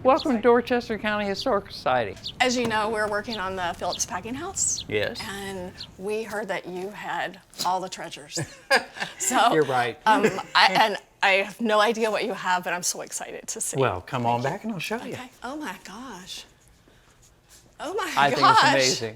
Welcome to Dorchester County Historical Society. As you know, we're working on the Phillips packing house. Yes. And we heard that you had all the treasures. So You're right. I have no idea what you have, but I'm so excited to see. Well, come on back and I'll show you. Okay. Oh my gosh. Oh my I gosh. think it's amazing.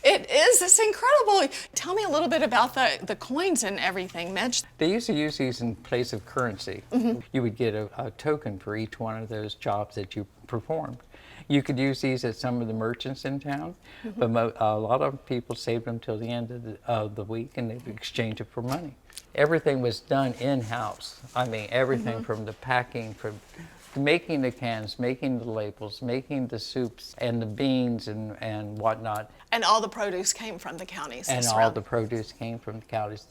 It is. It's incredible. Tell me a little bit about the coins and everything, Mitch. They used to use these in place of currency. Mm-hmm. You would get a token for each one of those jobs that you performed. You could use these at some of the merchants in town, Mm-hmm. but a lot of people saved them till the end of the week and they would exchange it for money. Everything was done in-house. I mean, everything Mm-hmm. from the packing, from making the cans, making the labels, making the soups and the beans and whatnot. And all the produce came from the counties. And all the produce came from the counties.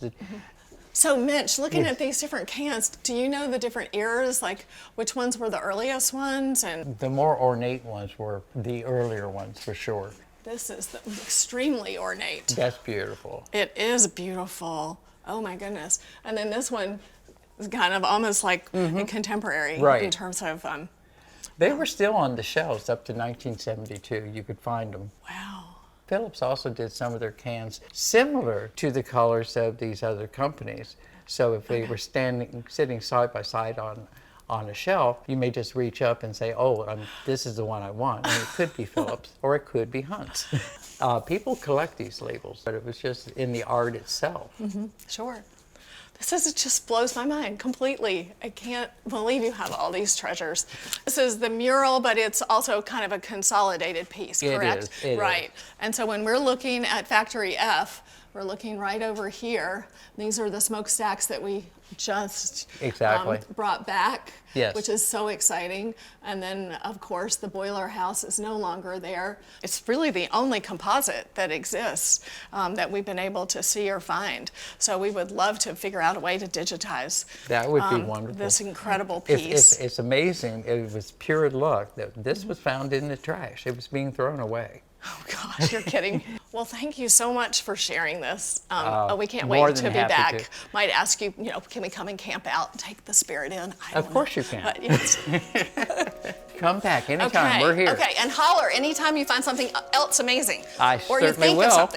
So Mitch, looking at these different cans, do you know the different eras, like which ones were the earliest ones? And The more ornate ones were the earlier ones, for sure. this is extremely ornate. That's beautiful. It is beautiful. Oh my goodness. And then this one is kind of almost like in contemporary Right. in terms of, They were still on the shelves up to 1972. You could find them. wow. Phillips also did some of their cans similar to the colors of these other companies. So if they were sitting side by side on a shelf, you may just reach up and say, oh, this is the one I want. And it could be Phillips or it could be Hunt's. People collect these labels, but it was just in the art itself. Sure. It just blows my mind completely. I can't believe you have all these treasures. This is the mural, but it's also kind of a consolidated piece, correct? It is. Right. And so when we're looking at Factory F, we're looking right over here. These are the smokestacks that we just brought back, Yes. which is so exciting. And then, of course, the boiler house is no longer there. It's really the only composite that exists that we've been able to see or find. So we would love to figure out a way to digitize That would be wonderful. this incredible piece. It's amazing. It was pure luck that this was found in the trash. It was being thrown away. Oh gosh, you're kidding. Well, thank you so much for sharing this. We can't more wait than to be happy back. to. Might ask you, can we come and camp out and take the spirit in? I don't Of course know. you can. But yes. Come back anytime. We're here. Okay, and holler anytime you find something else amazing. I or you certainly think will. of something.